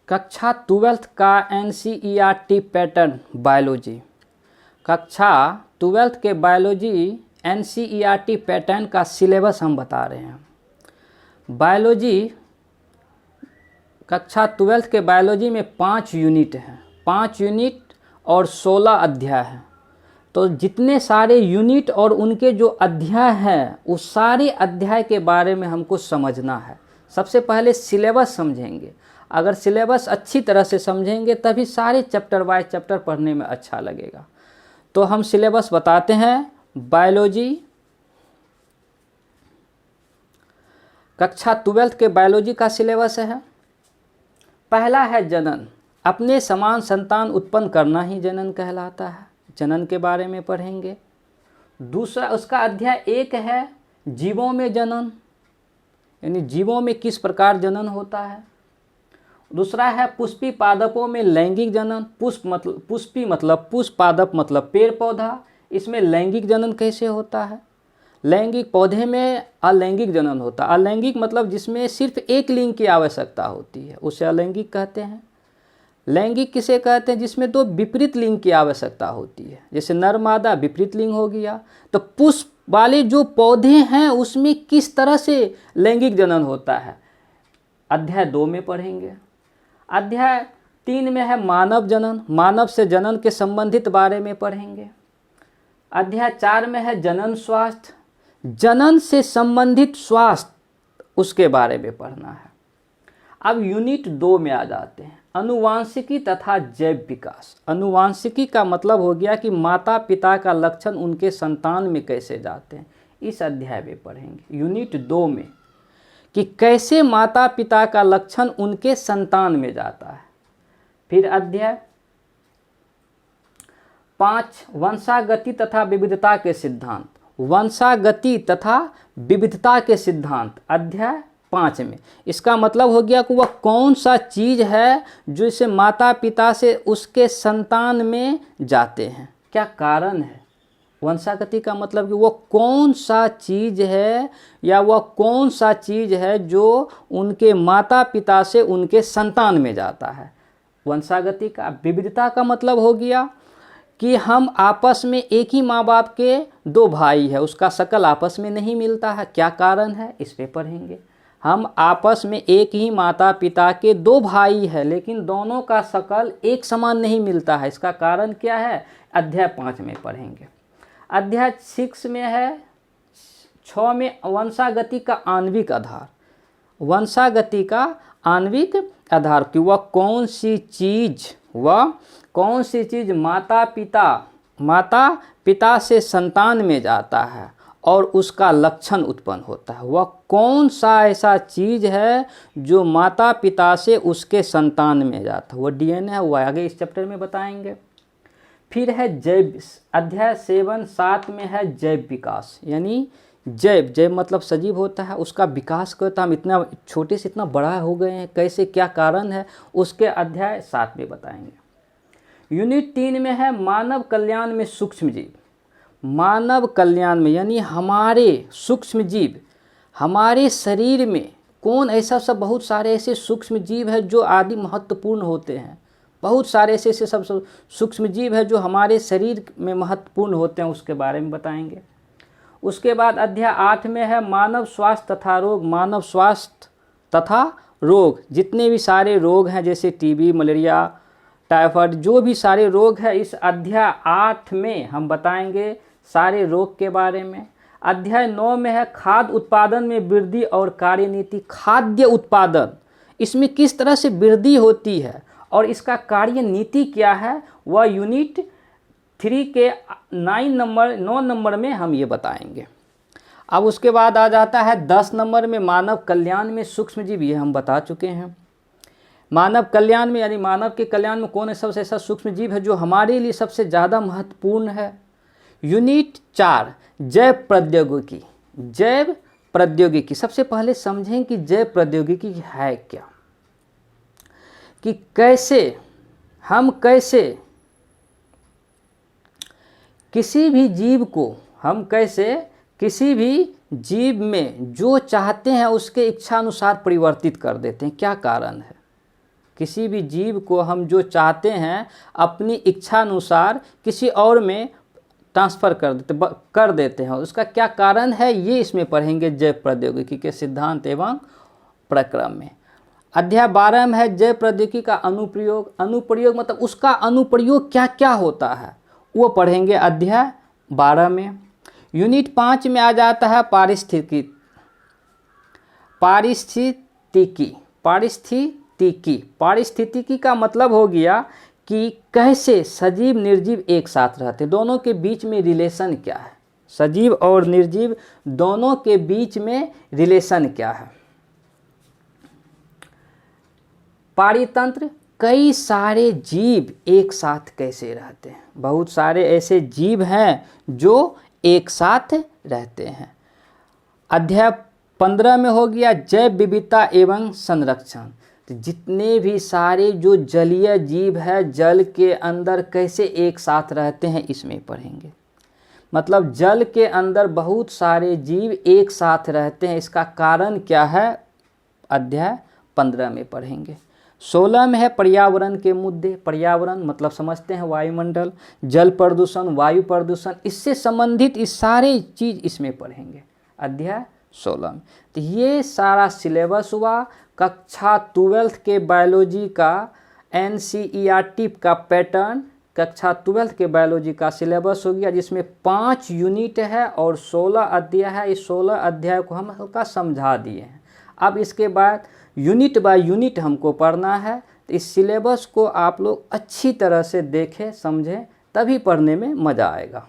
कक्षा 12th का NCERT pattern biology. कक्षा 12th के बायोलॉजी NCERT पैटर्न का सिलेबस हम बता रहे हैं। बायोलॉजी कक्षा 12th के बायोलॉजी में 5 यूनिट हैं, 5 यूनिट और 16 अध्याय हैं। तो जितने सारे यूनिट और उनके जो अध्याय हैं उस सारे अध्याय के बारे में हमको समझना है। सबसे पहले सिलेबस समझेंगे। अगर सिलेबस अच्छी तरह से समझेंगे तभी सारे चैप्टर बाय चैप्टर पढ़ने में अच्छा लगेगा। तो हम सिलेबस बताते हैं। बायोलॉजी कक्षा 12th के बायोलॉजी का सिलेबस है। पहला है जनन। अपने समान संतान उत्पन्न करना ही जनन कहलाता है। जनन के बारे में पढ़ेंगे। दूसरा उसका अध्याय 1 है जीवों में जनन, यानी जीवों में किस प्रकार जनन होता है। दूसरा है पुष्पी पादपों में लैंगिक जनन। पुष्पी मतलब पुष्प, पादप मतलब पेड़ पौधा, इसमें लैंगिक जनन कैसे होता है। लैंगिक पौधे में अलैंगिक जनन होता है। अलैंगिक मतलब जिसमें सिर्फ एक लिंग की आवश्यकता होती है, उसे अलैंगिक कहते हैं। लैंगिक किसे कहते हैं, जिसमें 2 विपरीत लिंग की आवश्यकता होती है, जैसे नर मादा विपरीत लिंग हो गया। तो पुष्प वाले जो पौधे हैं उसमें किस तरह से लैंगिक जनन होता है, अध्याय 2 में पढ़ेंगे। अध्याय 3 में है मानव जनन। मानव से जनन के संबंधित बारे में पढ़ेंगे। अध्याय 4 में है जनन स्वास्थ्य। जनन से संबंधित स्वास्थ्य उसके बारे में पढ़ना है। अब यूनिट 2 में आ जाते हैं, अनुवांशिकी तथा जैव विकास। अनुवांशिकी का मतलब हो गया कि माता पिता का लक्षण उनके संतान में कैसे जाते हैं, इस अध्याय में पढ़ेंगे। यूनिट 2 में कि कैसे माता पिता का लक्षण उनके संतान में जाता है। फिर अध्याय 5 वंशागति तथा विविधता के सिद्धांत। वंशागति तथा विविधता के सिद्धांत अध्याय 5 में। इसका मतलब हो गया कि वह कौन सा चीज़ है जो इसे माता पिता से उसके संतान में जाते हैं, क्या कारण है। वंशागति का मतलब कि वो कौन सा चीज़ है या वह कौन सा चीज़ है जो उनके माता पिता से उनके संतान में जाता है, वंशागति का। विविधता का मतलब हो गया कि हम आपस में एक ही माँ बाप के 2 भाई है, उसका शकल आपस में नहीं मिलता है, क्या कारण है, इस पे पढ़ेंगे। हम आपस में एक ही माता पिता के 2 भाई है लेकिन दोनों का शकल एक समान नहीं मिलता है, इसका कारण क्या है, अध्याय 5 में पढ़ेंगे। अध्याय 6 में है 6 में वंशागति का आणविक आधार। वंशागति का आणविक आधार कि वह कौन सी चीज़ माता पिता से संतान में जाता है और उसका लक्षण उत्पन्न होता है। वह कौन सा ऐसा चीज़ है जो माता पिता से उसके संतान में जाता है, वो DNA है, वो आगे इस चैप्टर में बताएंगे। फिर है जैव। अध्याय 7 में है जैव विकास, यानी जैव मतलब सजीव होता है, उसका विकास करता। हम इतना छोटे से इतना बड़ा हो गए हैं, कैसे, क्या कारण है, उसके अध्याय 7 में बताएंगे। यूनिट 3 में है मानव कल्याण में सूक्ष्म जीव। मानव कल्याण में यानी हमारे सूक्ष्म जीव, हमारे शरीर में कौन ऐसा सब बहुत सारे ऐसे सूक्ष्म जीव है जो आदि महत्वपूर्ण होते हैं। बहुत सारे ऐसे सब सूक्ष्म जीव है जो हमारे शरीर में महत्वपूर्ण होते हैं, उसके बारे में बताएंगे। उसके बाद अध्याय 8 में है मानव स्वास्थ्य तथा रोग। मानव स्वास्थ्य तथा रोग, जितने भी सारे रोग हैं जैसे टीबी, मलेरिया, टाइफाइड, जो भी सारे रोग हैं, इस अध्याय 8 में हम बताएंगे सारे रोग के बारे में। अध्याय 9 में है खाद्य उत्पादन में वृद्धि और कार्यनीति। खाद्य उत्पादन, इसमें किस तरह से वृद्धि होती है और इसका कार्य नीति क्या है, वह यूनिट 3 के 9 नंबर में हम ये बताएंगे। अब उसके बाद आ जाता है 10 नंबर में मानव कल्याण में सूक्ष्म जीव। ये हम बता चुके हैं। मानव कल्याण में यानी मानव के कल्याण में कौन सबसे ऐसा सूक्ष्म जीव है जो हमारे लिए सबसे ज़्यादा महत्वपूर्ण है। यूनिट 4 जैव प्रौद्योगिकी। जैव प्रौद्योगिकी, सबसे पहले समझें कि जैव प्रौद्योगिकी है क्या, कि कैसे किसी भी जीव में जो चाहते हैं उसके इच्छा अनुसार परिवर्तित कर देते हैं, क्या कारण है, किसी भी जीव को हम जो चाहते हैं अपनी इच्छा अनुसार किसी और में ट्रांसफ़र कर देते हैं। उसका क्या कारण है ये इसमें पढ़ेंगे जैव प्रौद्योगिकी के सिद्धांत एवं प्रक्रम में। अध्याय 12 में है जैव प्रौद्योगिकी का अनुप्रयोग। अनुप्रयोग मतलब उसका अनुप्रयोग क्या क्या होता है वो पढ़ेंगे अध्याय 12 में। यूनिट 5 में आ जाता है पारिस्थितिकी का मतलब हो गया कि कैसे सजीव निर्जीव एक साथ रहते, दोनों के बीच में रिलेशन क्या है, सजीव और निर्जीव दोनों के बीच में रिलेशन क्या है। पारितंत्र, कई सारे जीव एक साथ कैसे रहते हैं, बहुत सारे ऐसे जीव हैं जो एक साथ रहते हैं। अध्याय 15 में हो गया जैव विविधता एवं संरक्षण। तो जितने भी सारे जो जलीय जीव है जल के अंदर कैसे एक साथ रहते हैं इसमें पढ़ेंगे। मतलब जल के अंदर बहुत सारे जीव एक साथ रहते हैं, इसका कारण क्या है अध्याय 15 में पढ़ेंगे। 16 में है पर्यावरण के मुद्दे। पर्यावरण मतलब समझते हैं वायुमंडल, जल प्रदूषण, वायु प्रदूषण, इससे संबंधित इस सारे चीज़ इसमें पढ़ेंगे अध्याय 16 में। तो ये सारा सिलेबस हुआ कक्षा 12th के बायोलॉजी का NCERT का पैटर्न, कक्षा 12th के बायोलॉजी का सिलेबस हो गया जिसमें 5 यूनिट है और 16 अध्याय है। इस 16 अध्याय को हम हल्का समझा दिए हैं। अब इसके बाद यूनिट बाय यूनिट हमको पढ़ना है। तो इस सिलेबस को आप लोग अच्छी तरह से देखें समझें, तभी पढ़ने में मज़ा आएगा।